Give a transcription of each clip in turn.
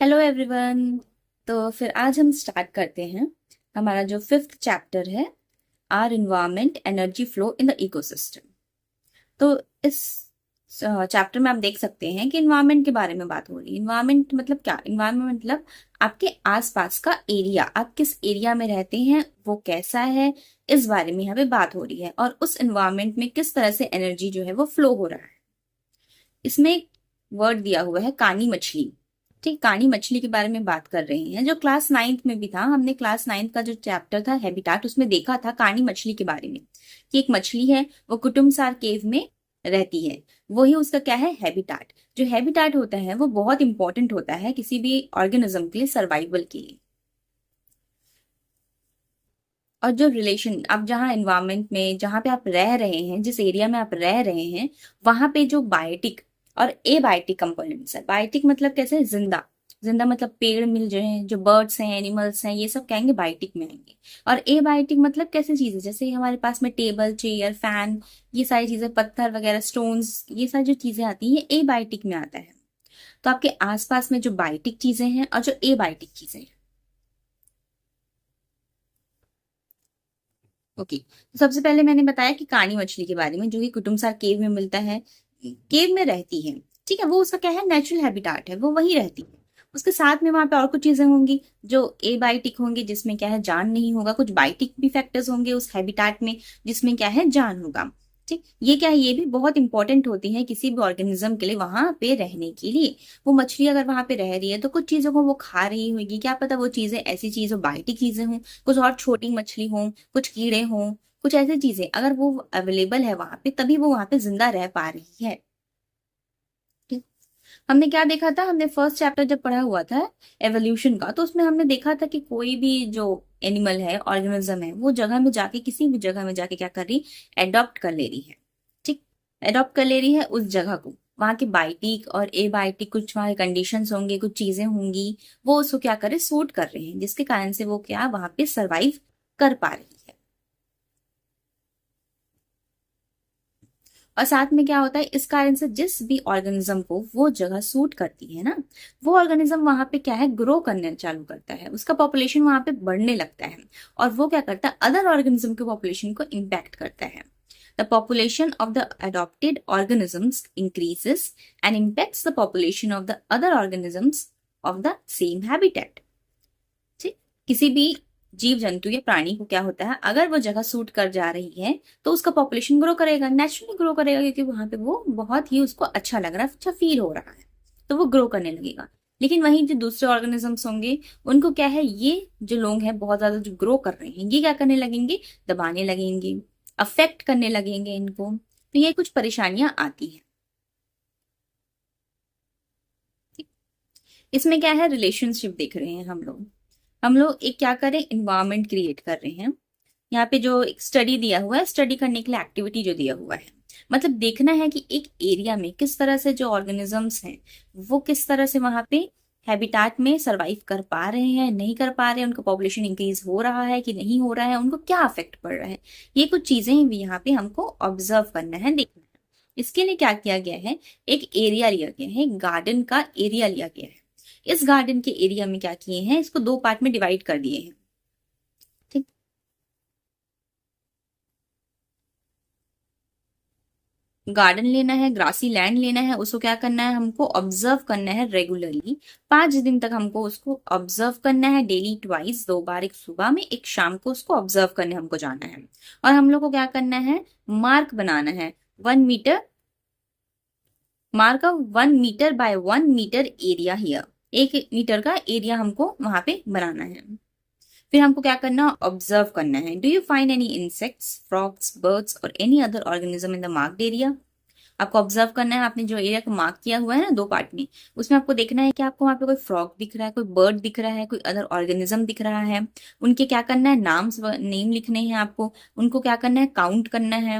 Hello everyone. तो फिर आज हम स्टार्ट करते हैं हमारा जो फिफ्थ चैप्टर है, are environment energy flow in the ecosystem. तो इस चैप्टर में आप देख सकते हैं कि इन्वायरमेंट के बारे में बात हो रही है। इन्वायरमेंट मतलब क्या? इन्वायरमेंट मतलब आपके आसपास का एरिया, आप किस एरिया में रहते हैं, वो कैसा है, इस बारे में यहाँ पे बात हो रही है। और उस इन्वायरमेंट में किस तरह से एनर्जी जो है वो फ्लो हो रहा है। इसमें एक वर्ड दिया हुआ है कानी मछली। ठीक, कानी मछली के बारे में बात कर रहे हैं, जो क्लास नाइन्थ में भी था। हमने क्लास नाइन्थ का जो चैप्टर था हैबिटाट, उसमें देखा था कानी मछली के बारे में कि एक मछली है, वो कुटुम्बसार केव में रहती है। वही उसका क्या है, हैबिटाट। जो हैबिटाट होता है वो बहुत इंपॉर्टेंट होता है किसी भी ऑर्गेनिज्म के लिए, सर्वाइवल के लिए। और जो रिलेशन, आप जहाँ एनवायरमेंट में, जहाँ पे आप रह रहे हैं, जिस एरिया में आप रह रहे हैं, वहां पे जो बायोटिक और एबायोटिक कंपोनेंट्स है। बायोटिक मतलब कैसे, जिंदा। जिंदा मतलब पेड़ मिल जाए, जो बर्ड्स हैं, एनिमल्स हैं, ये सब कहेंगे बायोटिक में आएंगे। और एबायोटिक मतलब कैसे चीजें, जैसे हमारे पास में टेबल, चेयर, फैन, ये सारी चीजें, पत्थर वगैरह, स्टोन्स, ये सारी जो चीजें आती हैं, ये एबायोटिक में आता है। तो आपके आसपास में जो बायोटिक चीजें हैं और जो एबायोटिक चीजें हैं। ओके, तो सबसे पहले मैंने बताया कि कानी मछली के बारे में, जो कि कुटुम्बसार केव में मिलता है, केव में रहती है। ठीक है, वो उसका क्या है, नेचुरल हैबिटाट है, वो वही रहती है। उसके साथ में वहां पे और कुछ चीजें होंगी जो एबायोटिक होंगे, जिसमें क्या है, जान नहीं होगा। कुछ बायोटिक भी फैक्टर्स होंगे उस हैबिटाट में, जिसमें क्या है, जान होगा। ठीक, ये क्या है, ये भी बहुत इंपॉर्टेंट होती है किसी भी ऑर्गेनिज्म के लिए वहां पे रहने के लिए। वो मछली अगर वहां पे रह रही है तो कुछ चीजों को वो खा रही होगी, क्या पता वो चीजें ऐसी चीज हो, बायोटिक चीजें हों, कुछ और छोटी मछली हों, कुछ कीड़े हों, कुछ ऐसी चीजें अगर वो अवेलेबल है वहां पे, तभी वो वहां पे जिंदा रह पा रही है। ठीक? हमने क्या देखा था, हमने फर्स्ट चैप्टर जब पढ़ा हुआ था एवोल्यूशन का, तो उसमें हमने देखा था कि कोई भी जो एनिमल है, ऑर्गेनिज्म है, वो जगह में जाके, किसी भी जगह में जाके क्या कर रही, एडॉप्ट कर ले रही है। ठीक, एडॉप्ट कर ले रही है उस जगह को। वहां के बायोटिक और एबायोटिक कुछ वहां कंडीशंस होंगे, कुछ चीजें होंगी, वो उसको क्या करे, सूट कर रहे हैं, जिसके कारण से वो क्या वहां पे सरवाइव कर पा रही है। और साथ में क्या होता है, इस कारण से जिस भी ऑर्गेनिज्म को वो जगह सूट करती है ना, वो ऑर्गेनिज्म वहां पे क्या है, ग्रो करने चालू करता है, उसका पॉपुलेशन वहां पे बढ़ने लगता है। और वो क्या करता है, अदर ऑर्गेनिज्म के पॉपुलेशन को इम्पैक्ट करता है। The population of the adopted organisms increases and impacts the population of the other organisms of the same habitat। ठीक, किसी भी जीव जंतु या प्राणी को क्या होता है, अगर वो जगह सूट कर जा रही है तो उसका पॉपुलेशन ग्रो करेगा, नेचुरली ग्रो करेगा, क्योंकि वहां पे वो बहुत ही उसको अच्छा लग रहा है, अच्छा फील हो रहा है, तो वो ग्रो करने लगेगा। लेकिन वहीं जो दूसरे ऑर्गेनिजम्स होंगे, उनको क्या है, ये जो लोग हैं बहुत ज्यादा जो ग्रो कर रहे हैं, ये क्या करने लगेंगे, दबाने लगेंगे, अफेक्ट करने लगेंगे इनको। तो ये कुछ परेशानियां आती हैं। ठीक? इसमें क्या है, रिलेशनशिप देख रहे हैं हम लोग। हम लोग एक क्या करें, इन्वायरमेंट क्रिएट कर रहे हैं। यहाँ पे जो एक स्टडी दिया हुआ है, स्टडी करने के लिए एक्टिविटी जो दिया हुआ है, मतलब देखना है कि एक एरिया में किस तरह से जो ऑर्गेनिजम्स हैं, वो किस तरह से वहां पे हैबिटाट में सरवाइव कर पा रहे हैं, नहीं कर पा रहे हैं, उनका पॉपुलेशन इंक्रीज हो रहा है कि नहीं हो रहा है, उनको क्या अफेक्ट पड़ रहा है। ये कुछ चीजें भी यहाँ पे हमको ऑब्जर्व करना है, देखना है। इसके लिए क्या किया गया है, एक एरिया लिया गया है, गार्डन का एरिया लिया गया है। इस गार्डन के एरिया में क्या किए हैं, इसको दो पार्ट में डिवाइड कर दिए हैं। ठीक, गार्डन लेना है, ग्रासी लैंड लेना है, उसको क्या करना है, हमको ऑब्जर्व करना है रेगुलरली। 5 दिन तक हमको उसको ऑब्जर्व करना है, डेली ट्वाइस, 2 बार, एक सुबह में, एक शाम को, उसको ऑब्जर्व करने हमको जाना है। और हम लोग को क्या करना है, मार्क बनाना है, 1 meter, mark of 1 meter by 1 meter area here. 1 meter का एरिया हमको वहां पे बनाना है। फिर हमको क्या करना, ऑब्जर्व करना है, do you find any insects, frogs, birds और any other organism in the marked area. आपको ऑब्जर्व करना है, आपने जो एरिया को मार्क किया हुआ है ना 2 पार्ट में, उसमें आपको देखना है कि आपको वहां पे कोई फ्रॉग दिख रहा है, कोई बर्ड दिख रहा है, कोई अदर ऑर्गेनिज्म दिख रहा है। उनके क्या करना है, नाम्स, नेम लिखने हैं आपको। उनको क्या करना है, काउंट करना है।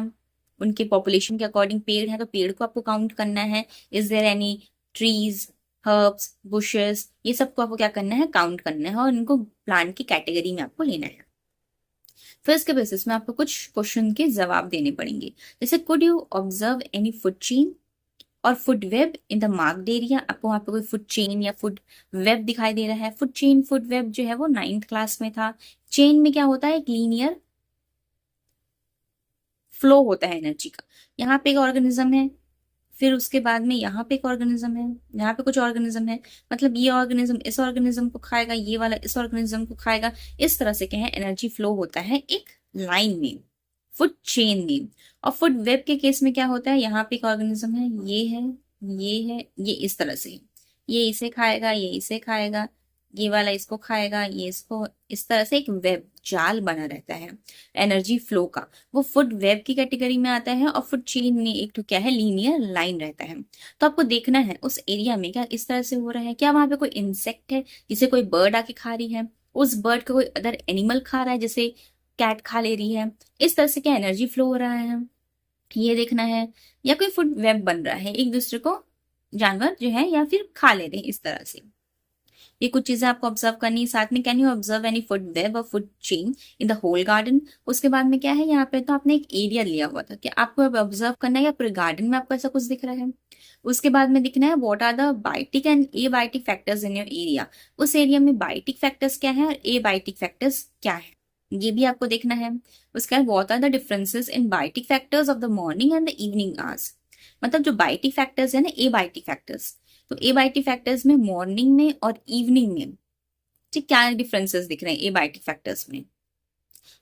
उनके पॉपुलेशन के अकॉर्डिंग पेड़ है तो पेड़ को आपको काउंट करना है। Is there any trees, herbs, bushes, ये सबको आपको क्या करना है, काउंट करना है, और इनको प्लांट की कैटेगरी में आपको लेना है। फिर इसके बेसिस में आपको कुछ क्वेश्चन के जवाब देने पड़ेंगे। जैसे could you observe any food chain, और food web in the marked area, आपको वहां पे कोई फूड चेन या फूड वेब दिखाई दे रहा है। फूड चेन फूड वेब जो है वो 9th क्लास में था। चेन में क्या होता है, एक लीनियर फ्लो होता है एनर्जी का। यहाँ पे एक ऑर्गेनिज्म है, फिर उसके बाद में यहाँ पे एक ऑर्गेनिज्म है, यहाँ पे कुछ ऑर्गेनिज्म है, मतलब ये ऑर्गेनिज्म इस ऑर्गेनिज्म को खाएगा, ये वाला इस ऑर्गेनिज्म को खाएगा। इस तरह से क्या है, एनर्जी फ्लो होता है एक लाइन में, फूड चेन में। और फूड वेब के केस में क्या होता है, यहाँ पे एक ऑर्गेनिज्म है, ये है, ये है, ये इस तरह से, ये इसे खाएगा, ये इसे खाएगा, ये वाला इसको खाएगा, ये इसको, इस तरह से एक वेब जाल बना रहता है एनर्जी फ्लो का। वो फूड वेब की कैटेगरी में आता है। और फूड चेन में एक तो क्या है, लीनियर लाइन रहता है। तो आपको देखना है उस एरिया में क्या इस तरह से हो रहा है, क्या वहां पे कोई इंसेक्ट है जिसे कोई बर्ड आके खा रही है, उस बर्ड को कोई अदर एनिमल खा रहा है जैसे कैट खा ले रही है, इस तरह से क्या एनर्जी फ्लो हो रहा है, ये देखना है। या कोई फूड वेब बन रहा है, एक दूसरे को जानवर जो है या फिर खा ले रहे हैं इस तरह से। ये कुछ चीजें आपको ऑब्जर्व करनी है। साथ में can you observe any food web और food chain in the whole garden. उसके बाद में क्या है, यहाँ पे तो आपने एक एरिया लिया हुआ था कि आपको अब ऑब्जर्व करना है या पूरे गार्डन में आपको ऐसा कुछ दिख रहा है। उसके बाद में दिखना है what are the biotic and abiotic factors in your area. उस एरिया में बायोटिक फैक्टर्स क्या है और ए बायोटिक फैक्टर्स क्या है, ये भी आपको देखना है। उसके बाद what are the differences in biotic factors of the morning and the evening hours. मतलब जो बायोटिक फैक्टर्स है ना, ए बायोटिक फैक्टर्स, तो ए बायोटिक फैक्टर्स में मॉर्निंग में और इवनिंग में ठीक क्या डिफरेंसेस दिख रहे हैं ए बायोटिक फैक्टर्स में,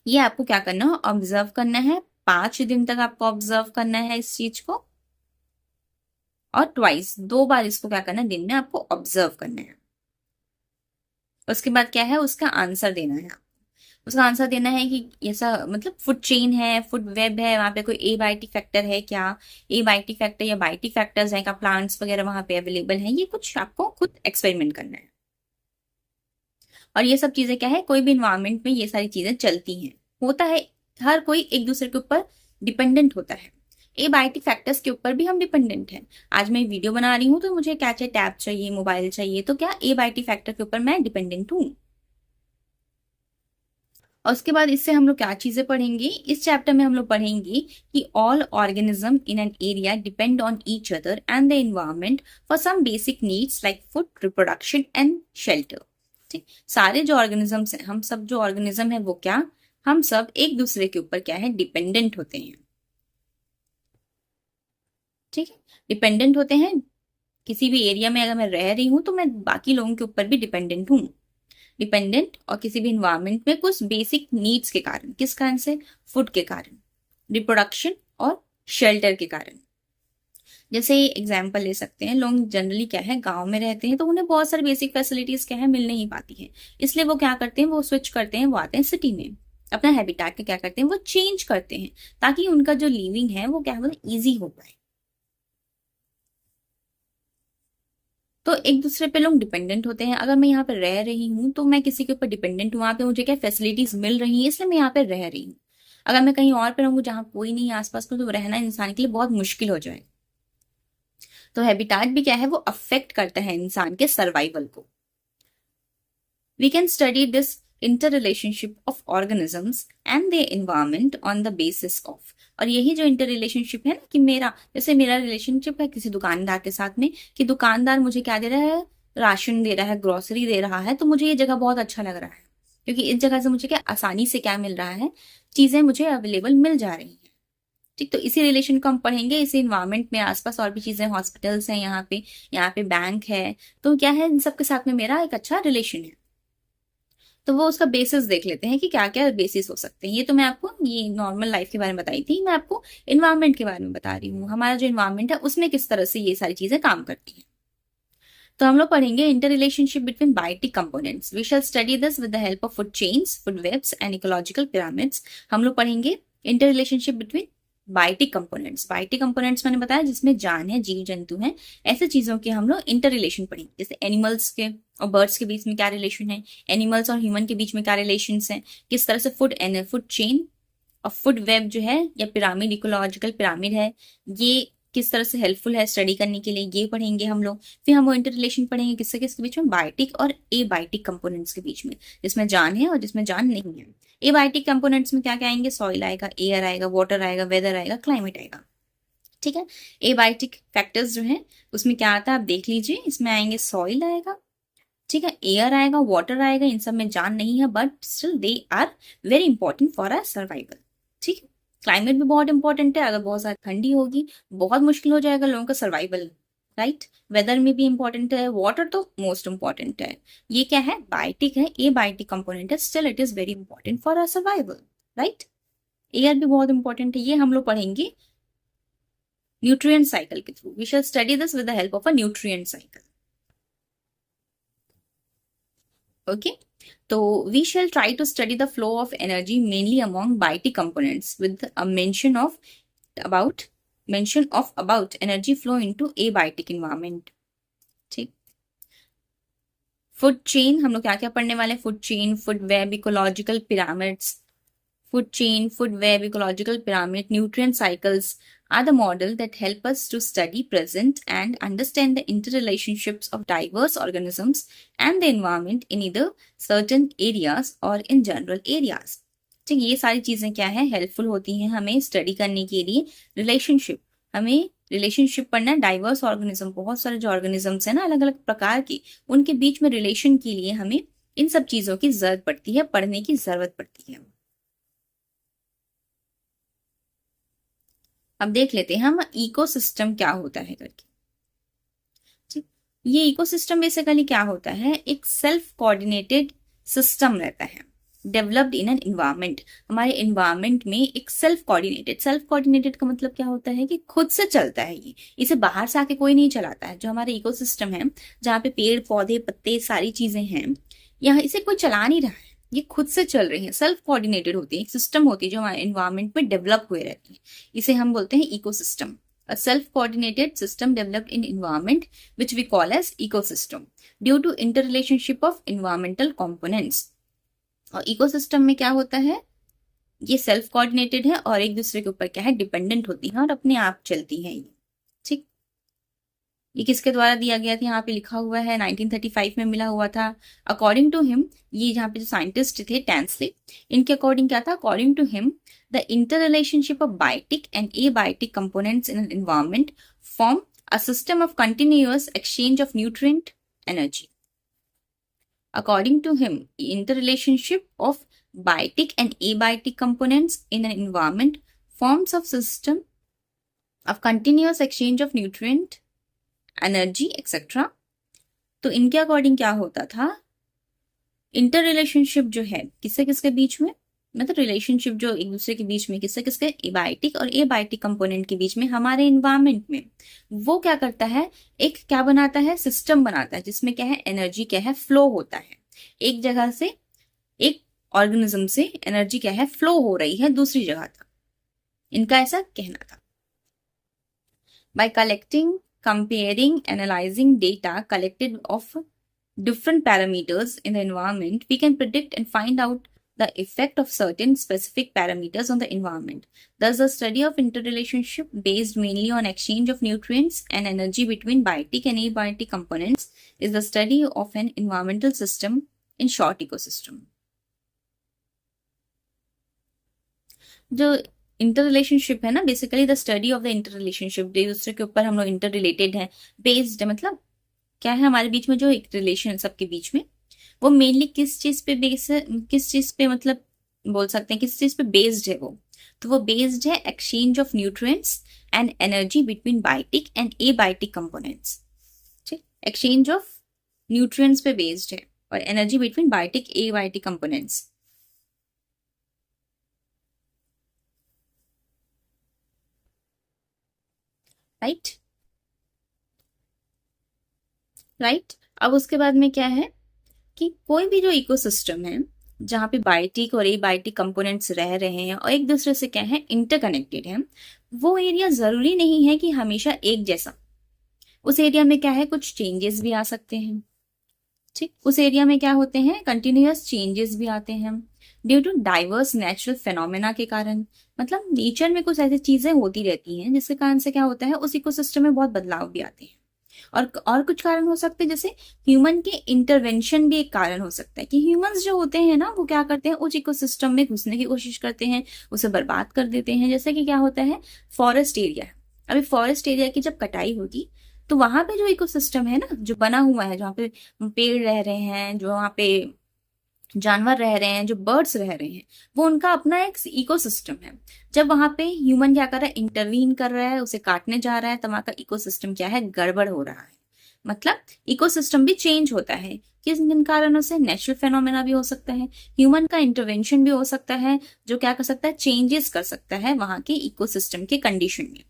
ये आपको क्या करना है, ऑब्जर्व करना है। 5 दिन तक आपको ऑब्जर्व करना है इस चीज को, और ट्वाइस 2 बार इसको क्या करना है, दिन में आपको ऑब्जर्व करना है। उसके बाद क्या है, उसका आंसर देना है। उसका आंसर देना है कि ऐसा मतलब फूड चेन है, फूड वेब है, वहां पे कोई ए बायोटिक फैक्टर है क्या, ए बायोटिक फैक्टर या बायोटिक फैक्टर्स है क्या, प्लांट्स वगैरह वहां पे अवेलेबल है, ये कुछ आपको खुद एक्सपेरिमेंट करना है। और ये सब चीजें क्या है, कोई भी इन्वायरमेंट में ये सारी चीजें चलती हैं, होता है। हर कोई एक दूसरे के ऊपर डिपेंडेंट होता है। ए बायोटिक फैक्टर्स के ऊपर भी हम डिपेंडेंट हैं। आज मैं वीडियो बना रही हूँ तो मुझे क्या चाहिए, टैब चाहिए, मोबाइल चाहिए, तो क्या ए बायोटिक फैक्टर के ऊपर मैं डिपेंडेंट हूँ। और उसके बाद इससे हम लोग क्या चीजें पढ़ेंगे, इस चैप्टर में हम लोग पढ़ेंगे कि all organism in an area depend on each other and the environment for some basic needs like food, reproduction and shelter. ठीक, सारे जो ऑर्गेनिजम्स हैं, हम सब जो ऑर्गेनिज्म है वो क्या, हम सब एक दूसरे के ऊपर क्या है, डिपेंडेंट होते हैं। ठीक है, डिपेंडेंट होते हैं। किसी भी एरिया में अगर मैं रह रही हूं तो मैं बाकी लोगों के ऊपर भी डिपेंडेंट हूँ। डिपेंडेंट और किसी भी इन्वायरमेंट में कुछ बेसिक नीड्स के कारण, किस कारण से, फूड के कारण, रिप्रोडक्शन और शेल्टर के कारण। जैसे एग्जाम्पल ले सकते हैं, लोग जनरली क्या है गांव में रहते हैं तो उन्हें बहुत सारी बेसिक फैसिलिटीज क्या है मिल नहीं पाती है, इसलिए वो क्या करते हैं, वो स्विच करते हैं, वो आते हैं सिटी में। अपना हैबिटेट का क्या करते हैं, वो चेंज करते हैं ताकि उनका जो लिविंग है वो क्या है, ईजी हो पाए। तो एक दूसरे पे लोग डिपेंडेंट होते हैं। अगर मैं यहाँ पे रह रही हूँ तो मैं किसी के ऊपर डिपेंडेंट हूँ, वहां पे मुझे क्या फैसिलिटीज मिल रही है इसलिए मैं यहाँ पे रह रही हूँ। अगर मैं कहीं और पे रहूंगी जहाँ कोई नहीं है आसपास में, तो रहना इंसान के लिए बहुत मुश्किल हो जाएगा। तो हैबिटेट भी क्या है, वो अफेक्ट करता है इंसान के सर्वाइवल को। We can study this interrelationship of organisms and the environment on the basis of. और यही जो इंटर रिलेशनशिप है ना, कि मेरा जैसे मेरा रिलेशनशिप है किसी दुकानदार के साथ में, कि दुकानदार मुझे क्या दे रहा है, राशन दे रहा है, ग्रोसरी दे रहा है, तो मुझे ये जगह बहुत अच्छा लग रहा है क्योंकि इस जगह से मुझे क्या आसानी से क्या मिल रहा है, चीजें मुझे अवेलेबल मिल जा रही है। ठीक, तो इसी रिलेशन को हम पढ़ेंगे। इसी इन्वायरमेंट में आसपास और भी चीजें, हॉस्पिटल्स हैं यहाँ पे बैंक है, तो क्या है, इन सबके साथ में मेरा एक अच्छा रिलेशन है। तो वो उसका बेसिस देख लेते हैं कि क्या क्या बेसिस हो सकते हैं। ये तो मैं आपको ये नॉर्मल लाइफ के बारे में बताई थी, मैं आपको इन्वायरमेंट के बारे में बता रही हूँ, हमारा जो इन्वायरमेंट है उसमें किस तरह से ये सारी चीजें काम करती हैं। तो हम लोग पढ़ेंगे inter relationship between biotic components. We shall study this with the help of food chains, food webs and ecological pyramids. हम लोग पढ़ेंगे inter relationship between biotic components. Biotic components मैंने बताया जिसमें जान है, जीव जंतु हैं, ऐसे चीजों के हम लोग इंटर रिलेशन पढ़ेंगे। जैसे एनिमल्स के और बर्ड्स के बीच में क्या रिलेशन है, एनिमल्स और ह्यूमन के बीच में क्या रिलेशन है, किस तरह से फूड चेन और फूड वेब जो है या पिरामिड, इकोलॉजिकल पिरामिड है, ये किस तरह से हेल्पफुल है स्टडी करने के लिए, ये पढ़ेंगे हम लोग। फिर हम वो इंटर रिलेशन पढ़ेंगे किससे किसके बीच में, बायोटिक और ए बायोटिक कंपोनेंट्स के बीच में, जिसमें जान है और जिसमें जान नहीं है। एबायोटिक कंपोनेंट्स में क्या क्या आएंगे, सॉइल आएगा, एयर आएगा, वाटर आएगा, वेदर आएगा, क्लाइमेट आएगा। ठीक है। एबायोटिक फैक्टर्स जो हैं उसमें क्या आता है आप देख लीजिए, इसमें आएंगे सॉइल आएगा, ठीक है, एयर आएगा, वाटर आएगा, इन सब में जान नहीं है but still they are very important for our survival. ठीक है। क्लाइमेट भी बहुत इंपॉर्टेंट है, अगर बहुत ज्यादा ठंडी होगी बहुत मुश्किल हो जाएगा लोगों का सर्वाइवल, राइट। वेदर में भी इंपॉर्टेंट है, वाटर तो मोस्ट इंपॉर्टेंट है। ये क्या है, बायोटिक है, ए बायोटिक कंपोनेंट है, still it is very important for our survival, right. Air भी बहुत इंपॉर्टेंट है, ये हम लोग पढ़ेंगे न्यूट्रिएंट साइकिल के थ्रू। We shall study this with the help of a nutrient cycle. Okay, so we shall try to study the flow of energy mainly among biotic components with a mention of about energy flow into abiotic environment. ठीक। Food chain हम लोग क्या क्या पढ़ने वाले हैं, food chain, food web, ecological pyramids, food chain, food web, ecological pyramid, nutrient cycles are the model that help us to study present and understand the interrelationships of diverse organisms and the environment in either certain areas or in general areas. ठीक, ये सारी चीजें क्या है, helpful होती हैं हमें study करने के लिए। रिलेशनशिप, हमें रिलेशनशिप पढ़ना है, डाइवर्स ऑर्गेनिज्म, बहुत सारे जो ऑर्गेनिजम्स है ना अलग अलग प्रकार के, उनके बीच में रिलेशन के लिए हमें इन सब चीजों की जरूरत पड़ती है, पढ़ने की जरूरत पड़ती है। अब देख लेते हैं हम इकोसिस्टम क्या होता है करके। ठीक, ये इकोसिस्टम बेसिकली क्या होता है, एक सेल्फ कोऑर्डिनेटेड सिस्टम रहता है डेवलप्ड इन एन इन्वायरमेंट। हमारे इन्वायरमेंट में एक सेल्फ कोऑर्डिनेटेड का मतलब क्या होता है कि खुद से चलता है, ये इसे बाहर से आके कोई नहीं चलाता है। जो हमारा इकोसिस्टम है जहाँ पे पेड़ पौधे पत्ते सारी चीजें हैं, यहाँ इसे कोई चला नहीं रहा है, ये खुद से चल रही है, सेल्फ कोऑर्डिनेटेड होती है, एक सिस्टम होती है जो हमारे एनवायरमेंट में डेवलप हुए रहती है, इसे हम बोलते हैं ecosystem. A self-coordinated system developed in environment which we call as ecosystem due to interrelationship of environmental components। और इकोसिस्टम में क्या होता है, ये सेल्फ कोऑर्डिनेटेड है और एक दूसरे के ऊपर क्या है, डिपेंडेंट होती है और अपने आप चलती है ये। ठीक, ये किसके द्वारा दिया गया था, यहाँ पे लिखा हुआ है 1935 में मिला हुआ था। अकॉर्डिंग टू हिम, ये यहाँ पे जो साइंटिस्ट थे टैंसले, इनके अकॉर्डिंग क्या था, according to him the interrelationship of biotic and abiotic components in an environment form a system of continuous exchange of nutrient energy. According to him, the interrelationship of biotic and abiotic components in an environment forms a system of continuous exchange of nutrient, energy, etc. तो इनके according क्या होता था, inter relationship जो है किससे किसके बीच में, मतलब रिलेशनशिप जो एक दूसरे के बीच में किससे किसके, एबायोटिक और एबायोटिक कंपोनेंट के बीच में हमारे इन्वायरमेंट में, वो क्या करता है, एक क्या बनाता है, सिस्टम बनाता है जिसमें क्या है, एनर्जी क्या है, फ्लो होता है। एक जगह से, एक ऑर्गेनिज्म से एनर्जी क्या है, फ्लो हो रही है दूसरी जगह तक, इनका ऐसा कहना था। Bye collecting, comparing, analyzing data collected of different parameters in the environment, we can predict and find out the effect of certain specific parameters on the environment. Thus, the study of interrelationship based mainly on exchange of nutrients and energy between biotic and abiotic components is the study of an environmental system, in short, ecosystem. जो inter relationship है ना, basically the study of the inter relationship, एक दूसरे के ऊपर हम लोग inter related है, बेस्ड है, मतलब क्या है हमारे बीच में जो एक रिलेशन सबके बीच में, वो मेनली किस चीज पे बेस है, किस चीज पे मतलब बोल सकते हैं किस चीज पे बेस्ड है वो, तो वो बेस्ड है exchange of nutrients and energy between biotic and abiotic components. ठीक, एक्सचेंज ऑफ न्यूट्रिएंट्स पे बेस्ड है और energy between biotic abiotic components. Right. अब उसके बाद में क्या है कि कोई भी जो इकोसिस्टम है जहाँ पे बायोटिक और एबायोटिक कंपोनेंट्स रह रहे हैं और एक दूसरे से क्या है, इंटरकनेक्टेड है, वो एरिया जरूरी नहीं है कि हमेशा एक जैसा, उस एरिया में क्या है, कुछ चेंजेस भी आ सकते हैं। ठीक, उस एरिया में क्या होते हैं, कंटिन्यूअस चेंजेस भी आते हैं due to diverse natural phenomena के कारण, मतलब नेचर में कुछ ऐसी चीजें होती रहती हैं जिसके कारण से क्या होता है, उस इकोसिस्टम में बहुत बदलाव भी आते हैं। और कुछ कारण हो सकते हैं, जैसे ह्यूमन के इंटरवेंशन भी एक कारण हो सकता है कि ह्यूमंस जो होते हैं ना, वो क्या करते हैं, उस इकोसिस्टम में घुसने की कोशिश करते हैं, उसे बर्बाद कर देते हैं। जैसे कि क्या होता है, फॉरेस्ट एरिया है, अभी फॉरेस्ट एरिया की जब कटाई होगी तो वहां पे जो इकोसिस्टम है ना, जो बना हुआ है, जहाँ पे पेड़ रह रहे हैं, जो वहाँ पे जानवर रह रहे हैं, जो बर्ड्स रह रहे हैं, वो उनका अपना एक इकोसिस्टम है। जब वहां पे ह्यूमन क्या कर रहा है, इंटरवीन कर रहा है, उसे काटने जा रहा है, तो वहां का इकोसिस्टम क्या है, गड़बड़ हो रहा है। मतलब इकोसिस्टम भी चेंज होता है। किन किन कारणों से? नेचुरल फेनोमेना भी हो सकता है, ह्यूमन का इंटरवेंशन भी हो सकता है, जो क्या कर सकता है, चेंजेस कर सकता है वहां के इकोसिस्टम के कंडीशन में।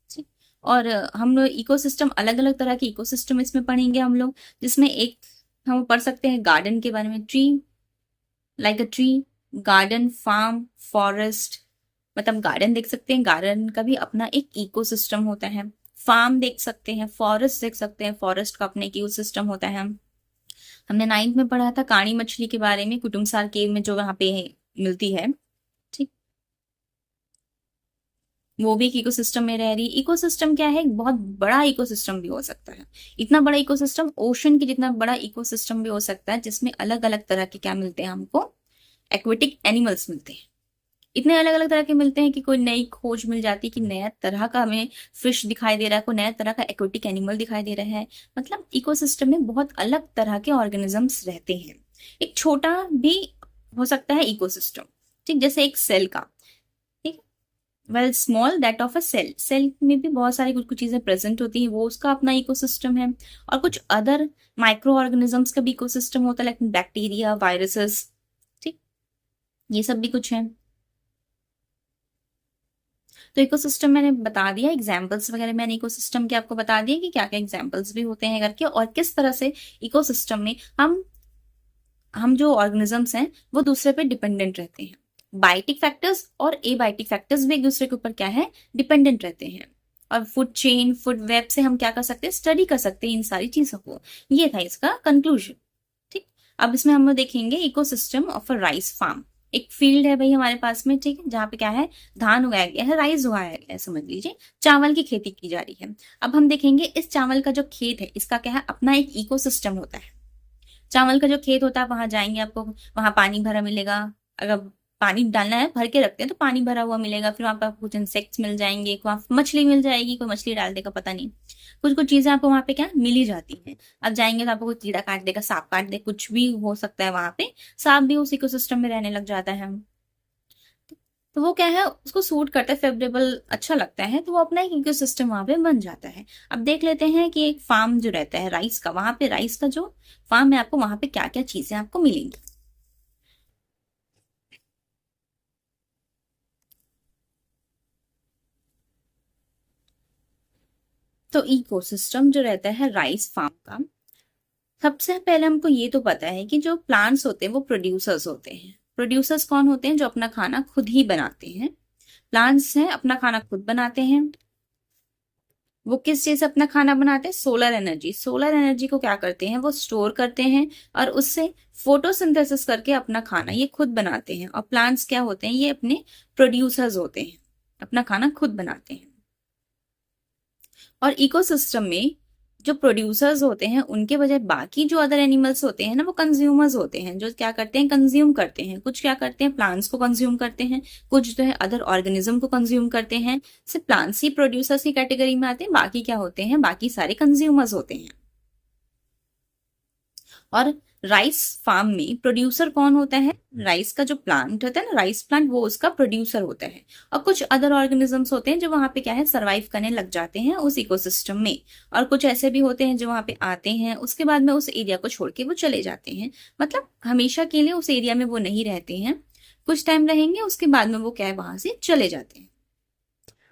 ठीक। और हम लोग इकोसिस्टम, अलग अलग तरह के इकोसिस्टम इसमें पढ़ेंगे हम लोग, जिसमें एक हम पढ़ सकते हैं गार्डन के बारे में, tree, like a tree, garden, farm, forest. मतलब गार्डन देख सकते हैं, गार्डन का भी अपना एक इकोसिस्टम होता है। फार्म देख सकते हैं, फॉरेस्ट देख सकते हैं, फॉरेस्ट का अपना एक इकोसिस्टम होता है। हमने 9th में पढ़ा था काणी मछली के बारे में, कुटुमसार केव में जो वहां पे मिलती है। ठीक। वो भी एक इकोसिस्टम में रह रही। इकोसिस्टम क्या है, एक बहुत बड़ा इकोसिस्टम भी हो सकता है। इतना बड़ा इकोसिस्टम, ओशन की जितना बड़ा इकोसिस्टम भी हो सकता है, जिसमें अलग अलग तरह के क्या मिलते हैं हमको, एक्वेटिक एनिमल्स मिलते हैं। इतने अलग अलग तरह के मिलते हैं कि कोई नई खोज मिल जाती है कि नया तरह का हमें फिश दिखाई दे रहा है, कोई नया तरह का एक्वेटिक एनिमल दिखाई दे रहा है। मतलब इकोसिस्टम में बहुत अलग तरह के ऑर्गेनिजम्स रहते हैं। एक छोटा भी हो सकता है इकोसिस्टम, ठीक, जैसे एक सेल का। ठीक। Well small that of a cell, cell में भी बहुत सारी कुछ कुछ चीजें प्रेजेंट होती है, वो उसका अपना इकोसिस्टम है। और कुछ अदर माइक्रो ऑर्गेनिजम्स का भी इकोसिस्टम होता है, लाइक बैक्टीरिया, वायरसेस। ठीक। ये सब भी कुछ है। तो इकोसिस्टम मैंने बता दिया, एग्जाम्पल्स वगैरह मैंने इकोसिस्टम के आपको बता दिया कि क्या क्या एग्जाम्पल्स भी होते हैं करके, और किस तरह से इकोसिस्टम में हम जो ऑर्गेनिजम्स हैं वो दूसरे पे डिपेंडेंट रहते हैं। बायोटिक फैक्टर्स और एबायोटिक फैक्टर्स भी एक दूसरे के ऊपर क्या है, डिपेंडेंट रहते हैं। और फूड चेन, फूड वेब से हम क्या कर सकते हैं, स्टडी कर सकते हैं इन सारी चीजों को। ये था इसका कंक्लूजन। ठीक। अब इसमें हम लोग देखेंगे ecosystem of a rice farm. एक फील्ड है भाई हमारे पास में, ठीक है, जहाँ पे क्या है, धान उगाया गया है, राइस उगाया गया है, समझ लीजिए चावल की खेती की जा रही है। अब हम देखेंगे इस चावल का जो खेत है, इसका क्या है, अपना एक इकोसिस्टम होता है। चावल का जो खेत होता है, वहां जाएंगे आपको, वहां पानी भरा मिलेगा। अगर पानी डालना है, भर के रखते हैं तो पानी भरा हुआ मिलेगा। फिर वहां पर आपको कुछ इंसेक्ट्स मिल जाएंगे, वहां मछली मिल जाएगी, कोई मछली डाल देगा पता नहीं। कुछ कुछ चीजें आपको वहां पे क्या मिल ही जाती है। अब जाएंगे तो आपको कोई कीड़ा काट देगा, सांप काट दे, कुछ भी हो सकता है वहां पे। सांप भी उस इकोसिस्टम में रहने लग जाता है। तो वो क्या है, उसको सूट करता है, फेवरेबल अच्छा लगता है, तो वो अपना एक इकोसिस्टम वहां पे बन जाता है। अब देख लेते हैं कि एक फार्म जो रहता है राइस का, वहां पे राइस का जो फार्म है, आपको वहां पे क्या क्या चीजें आपको मिलेंगी। तो इकोसिस्टम जो रहता है राइस फार्म का, सबसे पहले हमको ये तो पता है कि जो प्लांट्स होते हैं वो प्रोड्यूसर्स होते हैं। प्रोड्यूसर्स कौन होते हैं? जो अपना खाना खुद ही बनाते हैं। प्लांट्स हैं, अपना खाना खुद बनाते हैं। वो किस चीज से अपना खाना बनाते हैं? Solar energy. सोलर एनर्जी को क्या करते हैं, वो स्टोर करते हैं और उससे फोटोसिंथेसिस करके अपना खाना ये खुद बनाते हैं। और प्लांट्स क्या होते हैं, ये अपने प्रोड्यूसर्स होते हैं, अपना खाना खुद बनाते हैं। और इकोसिस्टम में जो प्रोड्यूसर्स होते हैं, उनके बजाय बाकी जो अदर एनिमल्स होते हैं ना, वो कंज्यूमर्स होते हैं, जो क्या करते हैं, कंज्यूम करते हैं। कुछ क्या करते हैं, प्लांट्स को कंज्यूम करते हैं, कुछ जो है अदर ऑर्गेनिज्म को कंज्यूम करते हैं। सिर्फ प्लांट्स ही प्रोड्यूसर्स की कैटेगरी में आते हैं, बाकी क्या होते हैं, बाकी सारे कंज्यूमर्स होते हैं। और राइस फार्म में प्रोड्यूसर कौन होता है? राइस का जो प्लांट होता है ना, राइस प्लांट, वो उसका प्रोड्यूसर होता है। और कुछ अदर ऑर्गेनिजम्स होते हैं जो वहां पे क्या है, सरवाइव करने लग जाते हैं उस इकोसिस्टम में। और कुछ ऐसे भी होते हैं जो वहां पे आते हैं, उसके बाद में उस एरिया को छोड़ के वो चले जाते हैं। मतलब हमेशा के लिए उस एरिया में वो नहीं रहते हैं, कुछ टाइम रहेंगे, उसके बाद में वो क्या है, वहां से चले जाते हैं।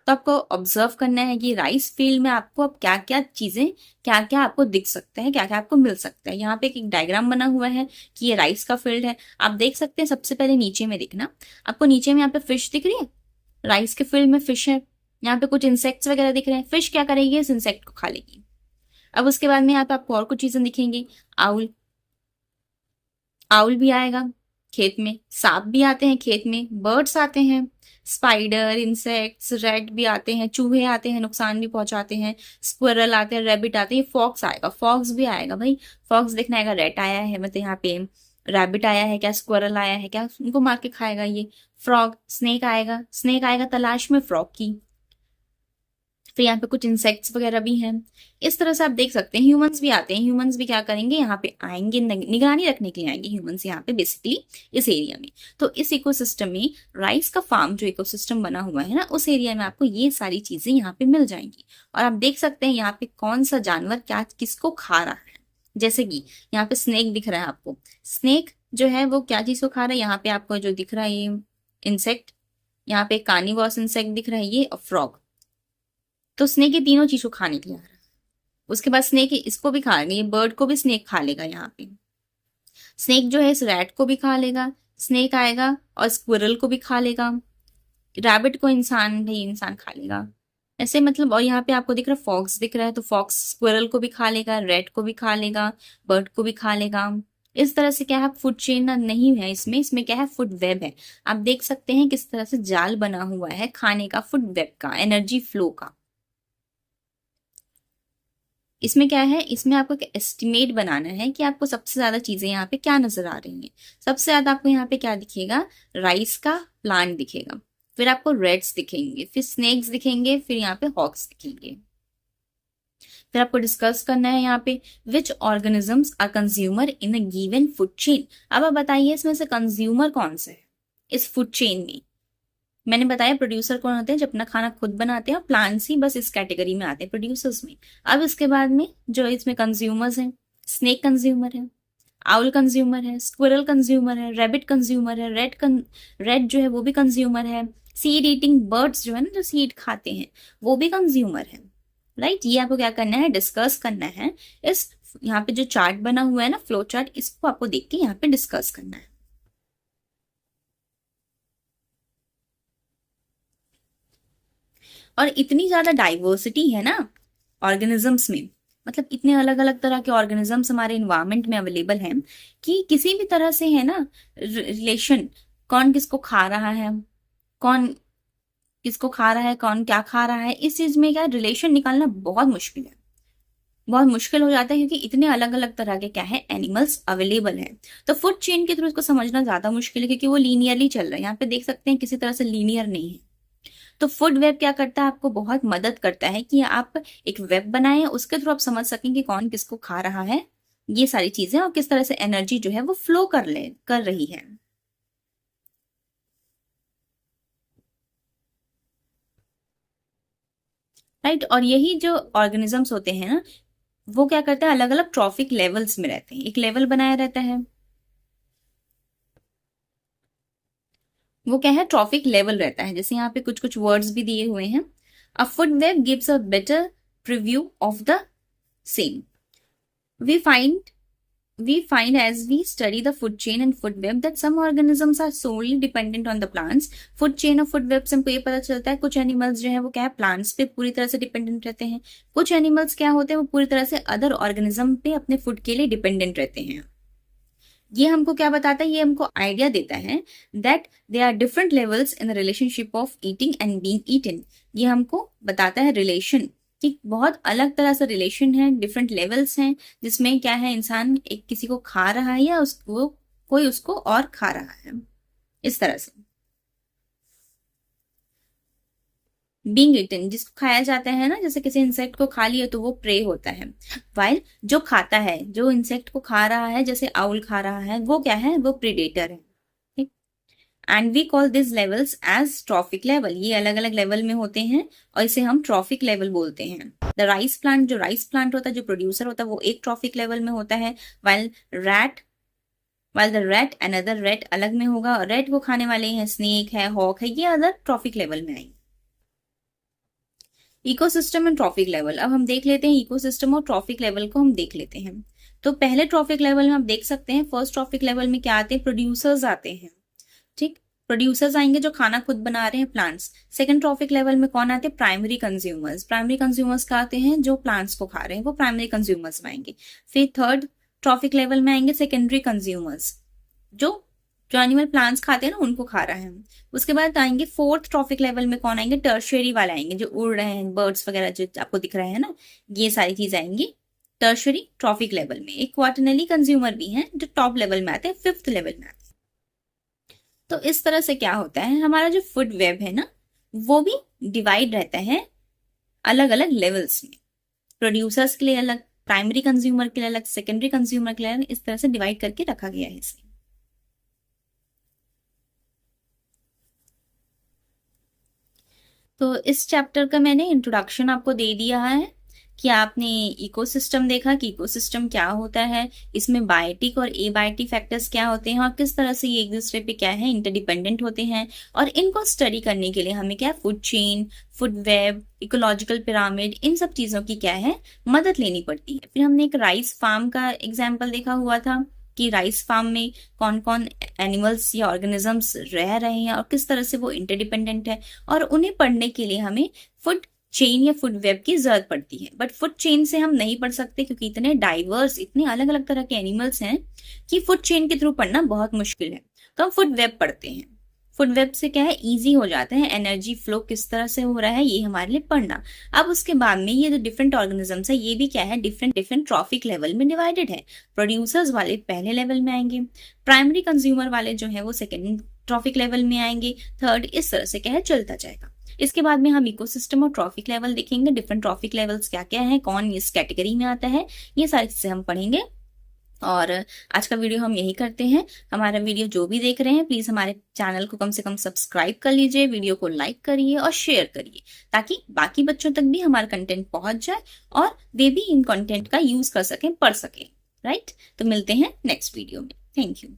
तो आपको ऑब्जर्व करना है कि राइस फील्ड में आपको अब क्या क्या चीजें, क्या क्या आपको दिख सकता है, क्या क्या आपको मिल सकता है। यहाँ पे एक डायग्राम बना हुआ है कि ये राइस का फील्ड है। आप देख सकते हैं, सबसे पहले नीचे में देखना, आपको नीचे में यहाँ पे फिश दिख रही है, राइस के फील्ड में फिश है। यहाँ पे कुछ इंसेक्ट्स वगैरह दिख रहे हैं, फिश क्या करेगी, इस इंसेक्ट को खा लेगी। अब उसके बाद में यहाँ पे आपको और कुछ चीजें दिखेंगी, आउल, आउल भी आएगा खेत में, सांप भी आते हैं खेत में, बर्ड्स आते हैं, स्पाइडर, इंसेक्ट्स, रैट भी आते हैं, चूहे आते हैं, नुकसान भी पहुंचाते हैं, स्क्विरल आते हैं, रैबिट आते हैं, फॉक्स आएगा, फॉक्स भी आएगा भाई। फॉक्स देखना आएगा, रैट आया है मतलब यहाँ पे, रैबिट आया है क्या, स्क्विरल आया है क्या, उनको मार के खाएगा ये। फ्रॉग, स्नेक आएगा, स्नेक आएगा तलाश में फ्रॉग की। फिर यहाँ पे कुछ इंसेक्ट्स वगैरह भी हैं। इस तरह से आप देख सकते हैं ह्यूमंस भी आते हैं। ह्यूमंस भी क्या करेंगे, यहाँ पे आएंगे, निगरानी रखने के लिए आएंगे ह्यूमंस यहाँ पे बेसिकली इस एरिया में। तो इस इकोसिस्टम में राइस का फार्म जो इकोसिस्टम बना हुआ है ना, उस एरिया में आपको ये सारी चीजें यहाँ पे मिल जाएंगी। और आप देख सकते हैं यहाँ पे कौन सा जानवर क्या किसको खा रहा है। जैसे कि यहाँ पे स्नेक दिख रहा है आपको, स्नेक जो है वो क्या चीज को खा रहा है, यहाँ पे आपको जो दिख रहा है ये इंसेक्ट, यहाँ पे कार्निवोरस इंसेक्ट दिख रहा है ये, और फ्रॉग। तो स्नेक ये तीनों चीज को खाने के लिए आ रहा है। उसके बाद स्नेक इसको भी खा लेगा, ये बर्ड को भी स्नेक खा लेगा। यहाँ पे स्नेक जो है इस रैट को भी खा लेगा, स्नेक आएगा और स्क्विरल को भी खा लेगा, रैबिट को इंसान भी इंसान खा लेगा ऐसे मतलब। और यहाँ पे आपको दिख रहा है फॉक्स दिख रहा है, तो फॉक्स स्क्विरल को भी खा लेगा, रैट को भी खा लेगा, बर्ड को भी खा लेगा। इस तरह से क्या है, फूड चेन नहीं है इसमें, इसमें क्या है फूड वेब है। आप देख सकते हैं किस तरह से जाल बना हुआ है खाने का, फूड वेब का, एनर्जी फ्लो का। इसमें क्या है, इसमें आपको एक एस्टिमेट बनाना है कि आपको सबसे ज्यादा चीजें यहाँ पे क्या नजर आ रही हैं। सबसे ज्यादा आपको यहाँ पे क्या दिखेगा, राइस का प्लांट दिखेगा, फिर आपको रेड्स दिखेंगे, फिर स्नेक्स दिखेंगे, फिर यहाँ पे हॉक्स दिखेंगे। फिर आपको डिस्कस करना है यहाँ पे which organisms are consumer in a given food chain. अब आप बताइए इसमें से कंज्यूमर कौन से है इस फूड चेन में। मैंने बताया प्रोड्यूसर कौन होते हैं, जो अपना खाना खुद बनाते हैं, और प्लांट्स ही बस इस कैटेगरी में आते हैं प्रोड्यूसर्स में। अब इसके बाद में जो इसमें कंज्यूमर्स हैं, स्नेक कंज्यूमर है, आउल कंज्यूमर है, स्क्विरल कंज्यूमर है, रैबिट कंज्यूमर है, रेड जो है वो भी कंज्यूमर है, सीड ईटिंग बर्ड्स जो है ना, जो सीड खाते हैं, वो भी कंज्यूमर है। राइट, ये आपको क्या करना है, डिस्कस करना है। इस यहाँ पे जो चार्ट बना हुआ है ना, फ्लो चार्ट, इसको आपको देख के यहाँ पे डिस्कस करना है। और इतनी ज्यादा डाइवर्सिटी है ना ऑर्गेनिजम्स में, मतलब इतने अलग अलग तरह के ऑर्गेनिजम्स हमारे इन्वायरमेंट में अवेलेबल हैं कि किसी भी तरह से है ना रिलेशन, कौन किसको खा रहा है, कौन किसको खा रहा है, कौन क्या खा रहा है, इस चीज में क्या रिलेशन निकालना बहुत मुश्किल है, बहुत मुश्किल हो जाता है, क्योंकि इतने अलग अलग तरह के क्या है एनिमल्स अवेलेबल हैं। तो फूड चेन के थ्रू इसको समझना ज्यादा मुश्किल है, क्योंकि वो लीनियरली चल रहा है। यहाँ पे देख सकते हैं किसी तरह से लीनियर नहीं है। तो फूड वेब क्या करता है, आपको बहुत मदद करता है कि आप एक वेब बनाएं, उसके थ्रू आप समझ सकें कि कौन किसको खा रहा है, ये सारी चीजें, और किस तरह से एनर्जी जो है वो फ्लो कर रही है। राइट, और यही जो ऑर्गेनिजम्स होते हैं ना, वो क्या करते हैं, अलग अलग ट्रॉफिक लेवल्स में रहते हैं, एक लेवल बनाया रहता है, वो क्या है ट्रॉफिक लेवल रहता है। जैसे यहाँ पे कुछ कुछ वर्ड्स भी दिए हुए हैं। अ food web gives a better preview of the same. we find we find as we study the food chain and food web that some organisms are solely dependent on the plants। food chain और food web से हमको ये पता चलता है कुछ animals जो है वो क्या है प्लांट्स पे पूरी तरह से डिपेंडेंट रहते हैं, कुछ एनिमल्स क्या होते हैं वो पूरी तरह से अदर ऑर्गेनिज्म पे अपने फूड के लिए डिपेंडेंट रहते हैं। ये हमको क्या बताता है, ये हमको आइडिया देता है that they are different levels in the relationship of eating and being eaten. ये हमको बताता है रिलेशन कि बहुत अलग तरह से रिलेशन है, डिफरेंट लेवल्स हैं, जिसमें क्या है इंसान एक किसी को खा रहा है या उसको कोई उसको और खा रहा है, इस तरह से। बीइंग इटन जिसको खाया जाता है ना, जैसे किसी इंसेक्ट को खा लिया तो वो प्रे होता है, वाइल जो खाता है, जो इंसेक्ट को खा रहा है, जैसे आउल खा रहा है, वो क्या है, वो प्रीडेटर है। ठीक, and we call this levels as trophic level. ये अलग अलग लेवल में होते हैं और इसे हम ट्रॉफिक लेवल बोलते हैं। द राइस प्लांट, जो राइस प्लांट होता है, जो प्रोड्यूसर होता है, वो एक ट्रॉफिक लेवल में होता है, while the rate another rate अलग में होगा, और रेट को खाने वाले हैं स्नेक है, हॉक है, ये अदर ट्रॉफिक लेवल में आएंगे। इकोसिस्टम एंड ट्रॉफिक लेवल, अब हम देख लेते हैं इकोसिस्टम और ट्रॉफिक लेवल को हम देख लेते हैं। तो पहले ट्रॉफिक लेवल में आप देख सकते हैं, फर्स्ट ट्रॉफिक लेवल में क्या आते हैं, प्रोड्यूसर्स आते हैं। ठीक, प्रोड्यूसर्स आएंगे जो खाना खुद बना रहे हैं, प्लांट्स। सेकंड ट्रॉफिक लेवल में कौन आते हैं, प्राइमरी कंज्यूमर्स। प्राइमरी कंज्यूमर्स का आते हैं जो प्लांट्स को खा रहे हैं, वो प्राइमरी कंज्यूमर्स में आएंगे। फिर थर्ड ट्रॉफिक लेवल में आएंगे सेकेंडरी कंज्यूमर्स, जो जो एनिमल प्लांट्स खाते हैं ना उनको खा रहे हैं। उसके बाद आएंगे फोर्थ ट्रॉफिक लेवल में कौन आएंगे, टर्शियरी वाले आएंगे, जो उड़ रहे हैं, बर्ड्स वगैरह जो आपको दिख रहे हैं ना, ये सारी चीज आएंगी टर्शियरी ट्रॉफिक लेवल में। एक क्वार्टरनरी कंज्यूमर भी हैं जो टॉप लेवल में आते हैं, फिफ्थ लेवल में आते हैं। तो इस तरह से क्या होता है, हमारा जो फूड वेब है ना, वो भी डिवाइड रहता है अलग अलग लेवल्स में, प्रोड्यूसर्स के लिए अलग, प्राइमरी कंज्यूमर के लिए अलग, सेकेंडरी कंज्यूमर के लिए अलग, इस तरह से डिवाइड करके रखा गया है इसे। तो इस चैप्टर का मैंने इंट्रोडक्शन आपको दे दिया है कि आपने इकोसिस्टम देखा कि इकोसिस्टम क्या होता है, इसमें बायोटिक और एबायोटिक फैक्टर्स क्या होते हैं और किस तरह से ये एक दूसरे पे क्या है इंटरडिपेंडेंट होते हैं, और इनको स्टडी करने के लिए हमें क्या food chain, food web, ecological pyramid, इन सब चीजों की क्या है मदद लेनी पड़ती है। फिर हमने एक राइस फार्म का एग्जाम्पल देखा हुआ था कि राइस फार्म में कौन कौन एनिमल्स या ऑर्गेनिजम्स रह रहे हैं और किस तरह से वो इंटरडिपेंडेंट है, और उन्हें पढ़ने के लिए हमें फूड चेन या फूड वेब की जरूरत पड़ती है। बट फूड चेन से हम नहीं पढ़ सकते क्योंकि इतने डाइवर्स, इतने अलग अलग तरह के एनिमल्स हैं कि फूड चेन के थ्रू पढ़ना बहुत मुश्किल है। तो हम फूड वेब पढ़ते हैं। फूड वेब से क्या है इजी हो जाता है, एनर्जी फ्लो किस तरह से हो रहा है ये हमारे लिए पढ़ना। अब उसके बाद में ये जो डिफरेंट ऑर्गेनिजम्स है ये भी क्या है डिफरेंट डिफरेंट ट्रॉफिक लेवल में डिवाइडेड है। प्रोड्यूसर्स वाले पहले लेवल में आएंगे, प्राइमरी कंज्यूमर वाले जो है वो सेकेंड ट्रॉफिक लेवल में आएंगे, थर्ड, इस तरह से क्या है चलता जाएगा। इसके बाद में हम इकोसिस्टम और ट्रॉफिक लेवल देखेंगे, डिफरेंट ट्रॉफिक लेवल्स क्या क्या है, कौन इस कैटेगरी में आता है, ये सारी चीजें हम पढ़ेंगे। और आज का वीडियो हम यही करते हैं। हमारा वीडियो जो भी देख रहे हैं प्लीज हमारे चैनल को कम से कम सब्सक्राइब कर लीजिए, वीडियो को लाइक करिए और शेयर करिए ताकि बाकी बच्चों तक भी हमारा कंटेंट पहुंच जाए और वे भी इन कंटेंट का यूज कर सकें, पढ़ सकें। राइट, तो मिलते हैं नेक्स्ट वीडियो में। Thank you.